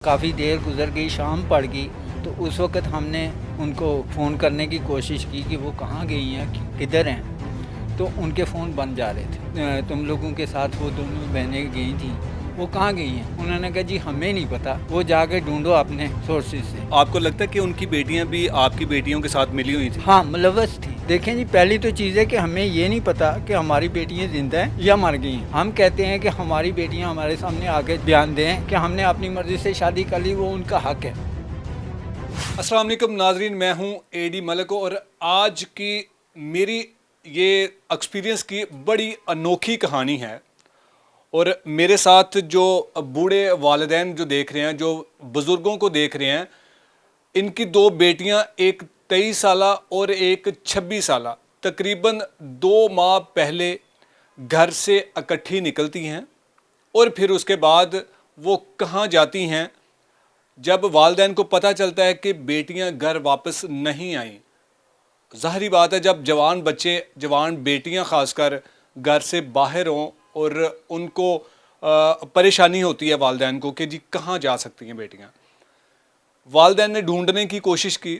काफ़ी देर गुजर गई, शाम पड़ गई, तो उस वक़्त हमने उनको फ़ोन करने की कोशिश की कि वो कहाँ गई हैं, किधर हैं। तो उनके फ़ोन बंद जा रहे थे। तुम लोगों के साथ वो दोनों बहनें गई थी, वो कहाँ गई हैं। उन्होंने कहा जी हमें नहीं पता, वो जाके ढूंढो अपने सोर्सेज से। आपको लगता है कि उनकी बेटियां भी आपकी बेटियों के साथ मिली हुई थी? हाँ, मुलव्वस थी। देखें जी, पहली तो चीज़ है कि हमें ये नहीं पता कि हमारी बेटियां जिंदा हैं या मर गई हैं। हम कहते हैं कि हमारी बेटियां हमारे सामने आके बयान दें कि हमने अपनी मर्जी से शादी कर ली, वो उनका हक है। अस्सलाम वालेकुम नाजरीन, मैं हूं एडी मलिक और आज की मेरी ये एक्सपीरियंस की बड़ी अनोखी कहानी है। और मेरे साथ जो बूढ़े वालिदैन जो देख रहे हैं, जो बुज़ुर्गों को देख रहे हैं, इनकी दो बेटियां, एक 23 साला और एक 26 साला, तकरीबन 2 माह पहले घर से इकट्ठी निकलती हैं और फिर उसके बाद वो कहाँ जाती हैं। जब वालिदैन को पता चलता है कि बेटियां घर वापस नहीं आईं, ज़ाहिरी बात है जब जवान बच्चे, जवान बेटियां ख़ासकर घर से बाहर हों और उनको परेशानी होती है वालिदैन को कि जी कहाँ जा सकती हैं बेटियां। वालिदैन ने ढूंढने की कोशिश की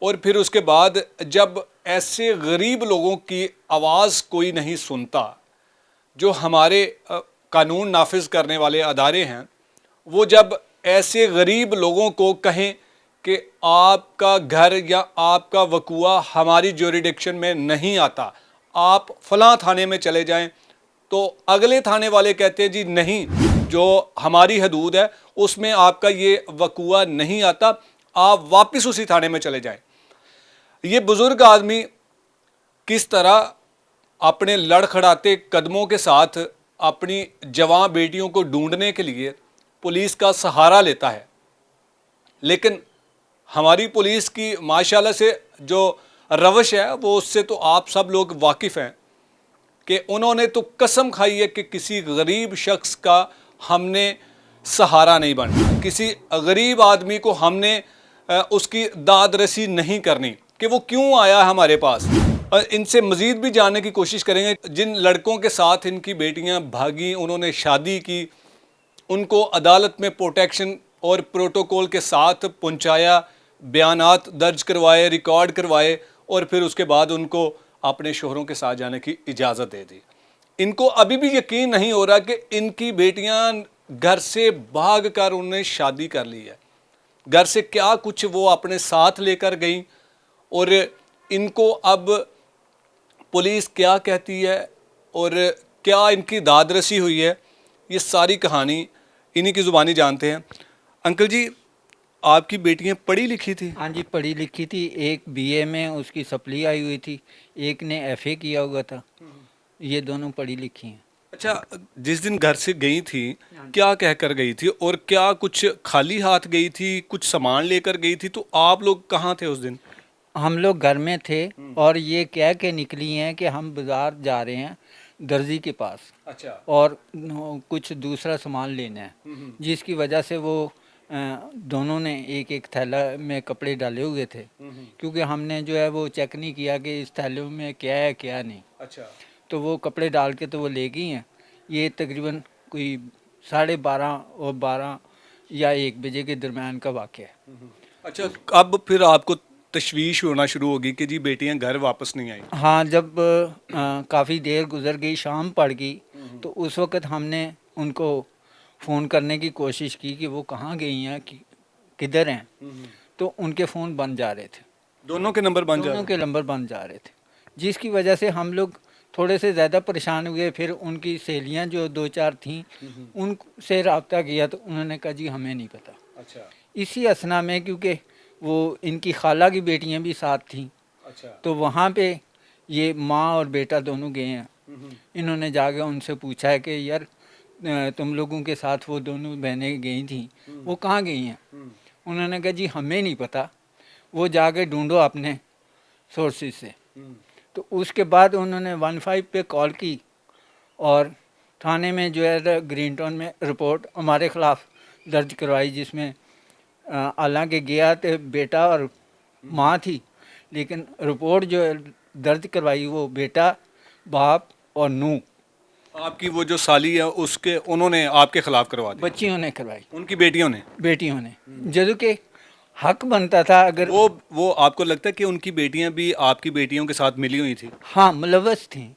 और फिर उसके बाद जब ऐसे गरीब लोगों की आवाज़ कोई नहीं सुनता, जो हमारे कानून नाफिज करने वाले अदारे हैं, वो जब ऐसे गरीब लोगों को कहें कि आपका घर या आपका वकूआ हमारी ज्यूरिडिक्शन में नहीं आता, आप फलां थाने में चले जाएं, तो अगले थाने वाले कहते हैं जी नहीं, जो हमारी हदूद है उसमें आपका ये वकूआ नहीं आता, आप वापस उसी थाने में चले जाएं। ये बुज़ुर्ग आदमी किस तरह अपने लड़खड़ाते कदमों के साथ अपनी जवां बेटियों को ढूंढने के लिए पुलिस का सहारा लेता है। लेकिन हमारी पुलिस की माशाल्लाह से जो रवश है, वो उससे तो आप सब लोग वाकिफ़ हैं कि उन्होंने तो कसम खाई है कि किसी गरीब शख्स का हमने सहारा नहीं बनना, किसी गरीब आदमी को हमने उसकी दाद रसी नहीं करनी कि वो क्यों आया हमारे पास। इनसे मज़ीद भी जानने की कोशिश करेंगे। जिन लड़कों के साथ इनकी बेटियां भागी, उन्होंने शादी की, उनको अदालत में प्रोटेक्शन और प्रोटोकॉल के साथ पहुंचाया, बयानात दर्ज करवाए, रिकॉर्ड करवाए और फिर उसके बाद उनको अपने शोहरों के साथ जाने की इजाज़त दे दी। इनको अभी भी यकीन नहीं हो रहा कि इनकी बेटियां घर से भाग कर उन्होंने शादी कर ली है। घर से क्या कुछ वो अपने साथ लेकर गई और इनको अब पुलिस क्या कहती है और क्या इनकी दादरसी हुई है, ये सारी कहानी इन्हीं की ज़ुबानी जानते हैं। अंकल जी, आपकी बेटियां पढ़ी लिखी थी? हाँ जी, पढ़ी लिखी थी। एक बीए में उसकी सप्ली आई हुई थी, एक ने एफए किया हुआ था। ये दोनों पढ़ी लिखी हैं। अच्छा, जिस दिन घर से गई थी, क्या कहकर गई थी और क्या कुछ खाली हाथ गई थी, कुछ सामान लेकर गई थी? तो आप लोग कहाँ थे उस दिन? हम लोग घर में थे और ये कह के निकली हैं कि हम बाज़ार जा रहे हैं दर्जी के पास अच्छा। और कुछ दूसरा सामान लेना है, जिसकी वजह से वो दोनों ने एक एक थैला में कपड़े डाले हुए थे, क्योंकि हमने जो है वो चेक नहीं किया कि इस थैले में क्या है क्या नहीं। अच्छा। तो वो कपड़े डाल के तो वो ले गई हैं। ये तकरीबन कोई 12:30 और 12 या 1 बजे के दरमियान का वाक़या है। अच्छा, अब फिर आपको तशवीश होना शुरू होगी कि जी बेटियां घर वापस नहीं आई। हाँ, जब काफ़ी देर गुजर गई, शाम पड़ गई, तो उस वक़्त हमने उनको फ़ोन करने की कोशिश की कि वो कहाँ गई हैं, किधर हैं। तो उनके फ़ोन बंद जा रहे थे, दोनों के नंबर बन दोनों जाए। के नंबर बंद जा रहे थे, जिसकी वजह से हम लोग थोड़े से ज़्यादा परेशान हुए। फिर उनकी सहेलियाँ जो 2-4 थीं, उनसे रब्ता किया तो उन्होंने कहा जी हमें नहीं पता। अच्छा। इसी असना में, क्योंकि वो इनकी खाला की बेटियां भी साथ थीं, अच्छा। तो वहाँ पे ये माँ और बेटा दोनों गए हैं। इन्होंने जाके उनसे पूछा है कि यार तुम लोगों के साथ वो दोनों बहनें गई थी, वो कहाँ गई हैं। उन्होंने कहा जी हमें नहीं पता, वो जाके ढूंढो अपने सोर्सेज से। तो उसके बाद उन्होंने 15 पे कॉल की और थाने में जो है ग्रीन टाउन में रिपोर्ट हमारे ख़िलाफ़ दर्ज करवाई, जिसमें हालांकि गया तो बेटा और माँ थी, लेकिन रिपोर्ट जो है दर्ज करवाई वो बेटा, बाप और नूह आपकी वो जो साली है उसके उन्होंने आपके खिलाफ करवा दी, बच्चियों ने करवाई, उनकी बेटियों ने। बेटियों ने, जदों के हक बनता था अगर। वो आपको लगता है कि उनकी बेटियां भी आपकी बेटियों के साथ मिली हुई थी? हाँ, मुलव्वस थी,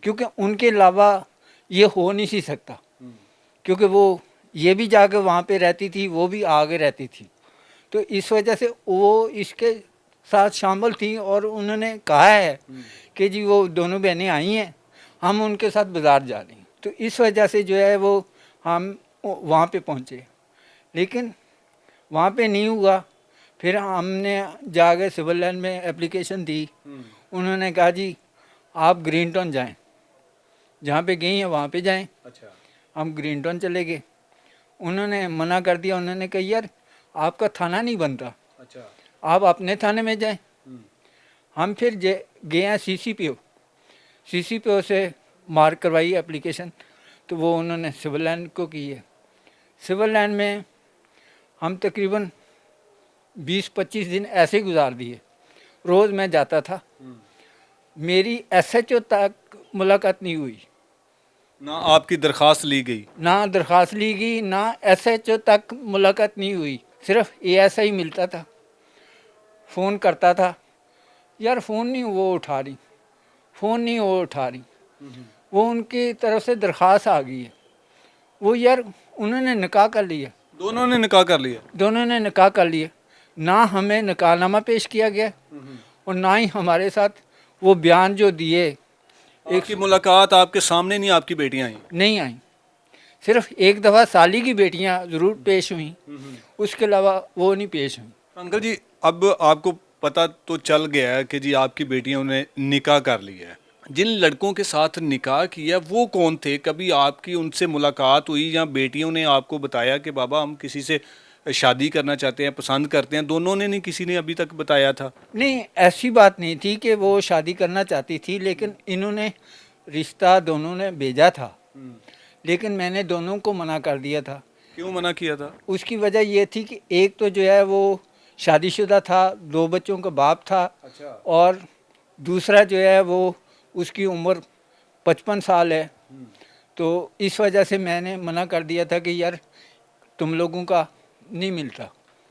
क्योंकि उनके अलावा ये हो नहीं सी सकता, क्योंकि वो ये भी जाके वहाँ पे रहती थी, वो भी आगे रहती थी, तो इस वजह से वो इसके साथ शामिल थी। और उन्होंने कहा है कि जी वो दोनों बहनें आई हैं, हम उनके साथ बाज़ार जा रही हैं, तो इस वजह से जो है वो हम वहाँ पे पहुँचे, लेकिन वहाँ पे नहीं हुआ। फिर हमने जाके सिविल लाइन में एप्लीकेशन दी, उन्होंने कहा जी आप ग्रीन टाउन जाएँ, जहाँ पे गई हैं वहाँ पे जाएँ। अच्छा। हम ग्रीन टाउन चले गए, उन्होंने मना कर दिया, उन्होंने कहा यार आपका थाना नहीं बनता, अच्छा। आप अपने थाने में जाएं। हम फिर गए हैं सीसीपीओ से मार्क करवाई एप्लीकेशन, तो वो उन्होंने सिविल लाइन को की है। सिविल लाइन में हम तकरीबन 20-25 दिन ऐसे ही गुजार दिए। रोज़ मैं जाता था, मेरी एसएचओ तक मुलाकात नहीं हुई, ना आपकी दरख्वास्त ली गई? ना दरख्वास्त ली गई, ना एसएचओ तक मुलाकात नहीं हुई, सिर्फ एएसआई मिलता था, फ़ोन करता था, यार फ़ोन नहीं वो उठा रही, फ़ोन नहीं वो उठा रही। वो उनकी तरफ से दरख्वास्त आ गई है, वो यार उन्होंने निकाह कर लिया, दोनों ने निकाह कर लिया? दोनों ने निकाह कर लिया, ना हमें निकाहनामा पेश किया गया और ना ही हमारे साथ वो बयान जो दिए। एक मुलाकात आपके सामने नहीं आपकी बेटियां आई? नहीं आई, सिर्फ एक दफ़ा साली की बेटियां ज़रूर पेश हुई, उसके अलावा वो नहीं पेश हुई। अंकल जी, अब आपको पता तो चल गया है कि जी आपकी बेटियों ने निकाह कर लिया है। जिन लड़कों के साथ निकाह किया वो कौन थे? कभी आपकी उनसे मुलाकात हुई या बेटियों ने आपको बताया कि बाबा हम किसी से शादी करना चाहते हैं, पसंद करते हैं? दोनों ने नहीं, किसी ने अभी तक बताया था? नहीं, ऐसी बात नहीं थी कि वो शादी करना चाहती थी, लेकिन इन्होंने रिश्ता दोनों ने भेजा था, लेकिन मैंने दोनों को मना कर दिया था। क्यों मना किया था? उसकी वजह ये थी कि एक तो जो है वो शादीशुदा था, 2 बच्चों का बाप था, अच्छा। और दूसरा जो है वो उसकी उम्र 55 साल है, तो इस वजह से मैंने मना कर दिया था कि यार तुम लोगों का नहीं मिलता।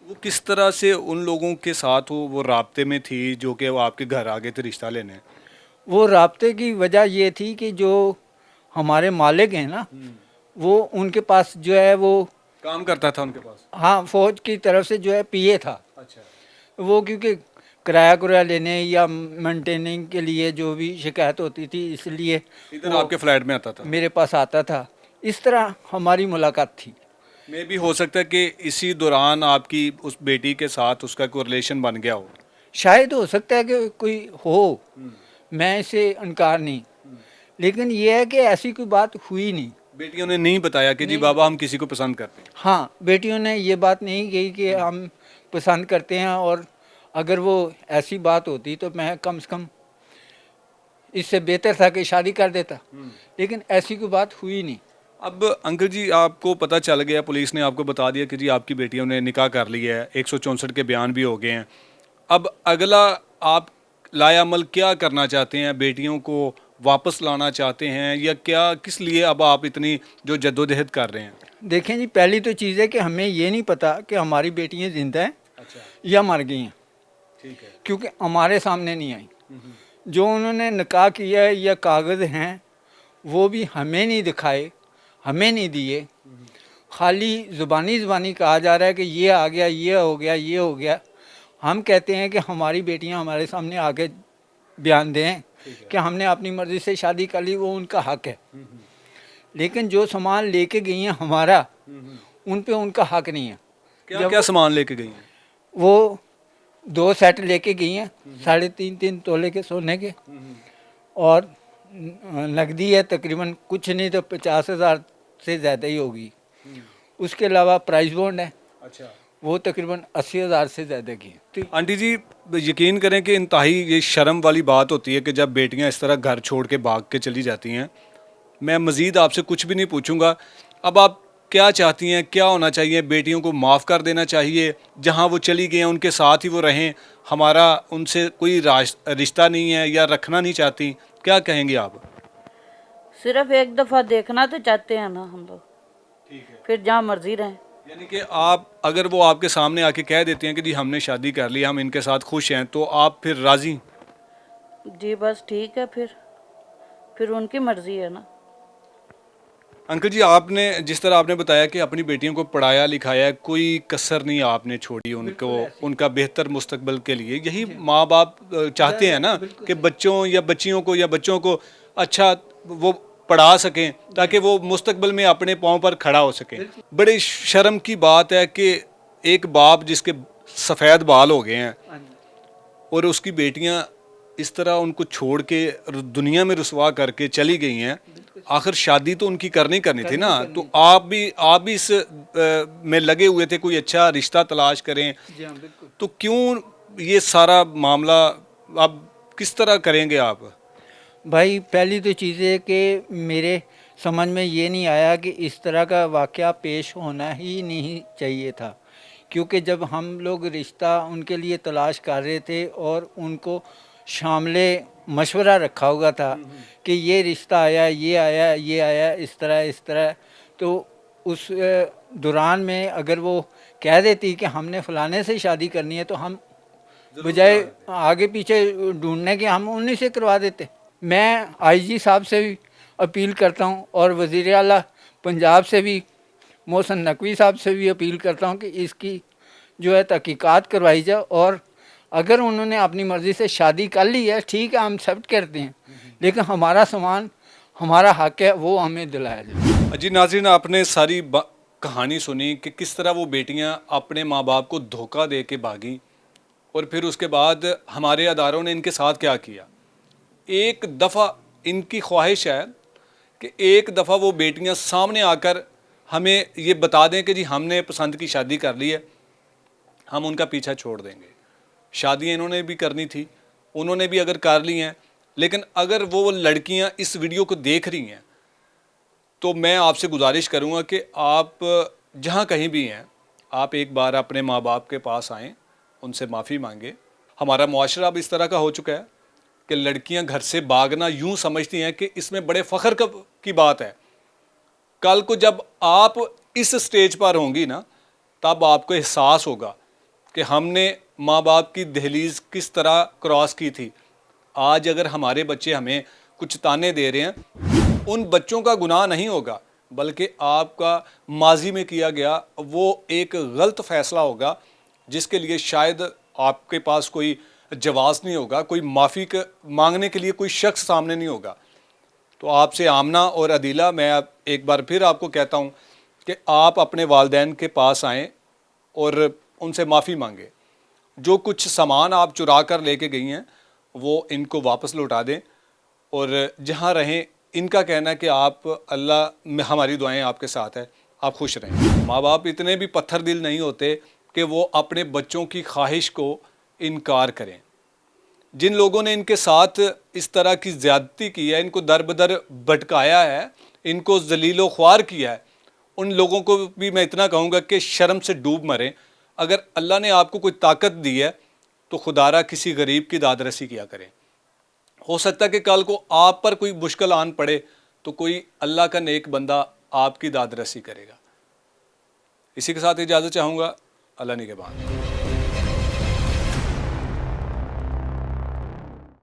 वो किस तरह से उन लोगों के साथ वो राब्ते में थी जो कि वो आपके घर आ गए थे रिश्ता लेने? वो राब्ते की वजह ये थी कि जो हमारे मालिक हैं ना, वो उनके पास जो है वो काम करता था उनके पास? हाँ, फौज की तरफ से जो है पीए था। अच्छा। वो क्योंकि किराया लेने या मेंटेनिंग के लिए जो भी शिकायत होती थी, इसलिए इधर आपके फ्लैट में आता था? मेरे पास आता था। इस तरह हमारी मुलाकात थी। मे भी हो सकता है कि इसी दौरान आपकी उस बेटी के साथ उसका कोई रिलेशन बन गया हो। शायद हो सकता है कि कोई हो, मैं इसे इनकार नहीं, लेकिन ये है कि ऐसी कोई बात हुई नहीं। बेटियों ने नहीं बताया कि जी बाबा हम किसी को पसंद करते हैं? हाँ, बेटियों ने ये बात नहीं कही कि हम पसंद करते हैं, और अगर वो ऐसी बात होती तो मैं कम से कम इससे बेहतर था कि शादी कर देता, लेकिन ऐसी कोई बात हुई नहीं। अब अंकल जी, आपको पता चल गया, पुलिस ने आपको बता दिया कि जी आपकी बेटियों ने निकाह कर लिया है, 164 के बयान भी हो गए हैं। अब अगला आप लायामल क्या करना चाहते हैं? बेटियों को वापस लाना चाहते हैं या क्या, किस लिए अब आप इतनी जो जद्दोजहद कर रहे हैं? देखें जी, पहली तो चीज़ है कि हमें ये नहीं पता कि हमारी बेटियां जिंदा हैं अच्छा। या मर गई हैं, ठीक है। क्योंकि हमारे सामने नहीं आई। जो उन्होंने निकाह किया है या कागज़ हैं वो भी हमें नहीं दिखाए, हमें नहीं दिए, खाली ज़ुबानी कहा जा रहा है कि ये आ गया, ये हो गया, ये हो गया। हम कहते हैं कि हमारी बेटियां हमारे सामने आके बयान दें कि हमने अपनी मर्ज़ी से शादी कर ली, वो उनका हक है, लेकिन जो सामान लेके गई हैं हमारा, उन पे उनका हक नहीं है। क्या क्या सामान लेके गई हैं? वो 2 सेट लेके गई हैं 3.5 तोले के सोने के, और नकदी है तकरीबन कुछ नहीं तो 50,000 से ज़्यादा ही होगी। उसके अलावा प्राइस बॉन्ड है, अच्छा। वो तकरीबन 80,000 से ज़्यादा की है। आंटी जी, यकीन करें कि इंतहाई ये शर्म वाली बात होती है कि जब बेटियां इस तरह घर छोड़ के भाग के चली जाती हैं। मैं मज़ीद आपसे कुछ भी नहीं पूछूंगा। अब आप क्या चाहती हैं, क्या होना चाहिए? बेटियों को माफ़ कर देना चाहिए, जहां वो चली गई हैं उनके साथ ही वो रहें, हमारा उनसे कोई रिश्ता नहीं है या रखना नहीं चाहती? क्या कहेंगे आप? सिर्फ एक दफ़ा देखना तो चाहते हैं ना हम लोग, ठीक है। फिर जहाँ मर्जी रहें। यानी कि आप अगर वो आपके सामने आके कह देते हैं कि जी हमने शादी कर ली, हम इनके साथ खुश हैं, तो आप फिर राजी? जी बस ठीक है, फिर उनकी मर्जी है ना। अंकल जी, आपने जिस तरह आपने बताया कि अपनी बेटियों को पढ़ाया लिखाया है, कोई कसर नहीं आपने छोड़ी उनको, उनका बेहतर मुस्तकबिल के लिए। यही माँ बाप चाहते हैं ना कि बच्चों या बच्चियों को या बच्चों को अच्छा वो पढ़ा सकें ताकि वो मुस्तकबिल में अपने पाँव पर खड़ा हो सकें। बड़े शर्म की बात है कि एक बाप जिसके सफ़ेद बाल हो गए हैं और उसकी बेटियां इस तरह उनको छोड़ के दुनिया में रुसवा करके चली गई हैं। आखिर शादी तो उनकी करनी थी ना, तो आप भी इस में लगे हुए थे कोई अच्छा रिश्ता तलाश करें। जी हाँ, बिल्कुल। तो क्यों ये सारा मामला आप किस तरह करेंगे आप? भाई पहली तो चीज़ है कि मेरे समझ में ये नहीं आया कि इस तरह का वाक़या पेश होना ही नहीं चाहिए था, क्योंकि जब हम लोग रिश्ता उनके लिए तलाश कर रहे थे और उनको शामिले मशवरा रखा हुआ था कि ये रिश्ता आया, ये आया, ये आया, इस तरह, तो उस दौरान में अगर वो कह देती कि हमने फ़लाने से शादी करनी है, तो हम बजाय आगे पीछे ढूंढने के हम उन्हीं से करवा देते। मैं आईजी साहब से भी अपील करता हूं और वज़ीर आला पंजाब से भी मोहसिन नकवी साहब से भी अपील करता हूं कि इसकी जो है तहकीकात करवाई जाए, और अगर उन्होंने अपनी मर्ज़ी से शादी कर ली है, ठीक है, हम एक्सेप्ट करते हैं, लेकिन हमारा सामान, हमारा हक है, वो हमें दिलाया जाए। जी नाज़रीन, आपने सारी कहानी सुनी कि किस तरह वो बेटियां अपने माँ बाप को धोखा दे के भागी और फिर उसके बाद हमारे अदारों ने इनके साथ क्या किया। एक दफ़ा इनकी ख्वाहिश है कि एक दफ़ा वो बेटियां सामने आकर हमें ये बता दें कि जी हमने पसंद की शादी कर ली है, हम उनका पीछा छोड़ देंगे। शादियाँ इन्होंने भी करनी थी, उन्होंने भी अगर कर ली हैं, लेकिन अगर वो लड़कियां इस वीडियो को देख रही हैं तो मैं आपसे गुजारिश करूंगा कि आप जहां कहीं भी हैं, आप एक बार अपने माँ बाप के पास आएँ, उनसे माफ़ी मांगे। हमारा मुआशरा अब इस तरह का हो चुका है कि लड़कियां घर से भागना यूं समझती हैं कि इसमें बड़े फ़ख्र की बात है। कल को जब आप इस स्टेज पर होंगी ना, तब आपको एहसास होगा कि हमने माँ बाप की दहलीज़ किस तरह क्रॉस की थी। आज अगर हमारे बच्चे हमें कुछ ताने दे रहे हैं, उन बच्चों का गुनाह नहीं होगा, बल्कि आपका माजी में किया गया वो एक गलत फ़ैसला होगा जिसके लिए शायद आपके पास कोई जवाज़ नहीं होगा, कोई माफ़ी मांगने के लिए कोई शख्स सामने नहीं होगा। तो आपसे आमना और अदीला, मैं एक बार फिर आपको कहता हूँ कि आप अपने वालिदैन के पास आएँ और उनसे माफ़ी मांगें। जो कुछ सामान आप चुरा कर लेके गई हैं वो इनको वापस लौटा दें, और जहाँ रहें, इनका कहना है कि आप अल्लाह में, हमारी दुआएं आपके साथ है, आप खुश रहें। माँ बाप इतने भी पत्थर दिल नहीं होते कि वो अपने बच्चों की ख्वाहिश को इनकार करें। जिन लोगों ने इनके साथ इस तरह की ज़्यादती की है, इनको दर बदर भटकाया है, इनको जलीलो ख्वार किया है, उन लोगों को भी मैं इतना कहूँगा कि शर्म से डूब मरें। अगर अल्लाह ने आपको कोई ताकत दी है तो खुदारा किसी गरीब की दादरसी किया करें। हो सकता है कि कल को आप पर कोई मुश्किल आन पड़े तो कोई अल्लाह का नेक बंदा आपकी दादरसी करेगा। इसी के साथ इजाज़त चाहूँगा। अल्लाह ने के बाद।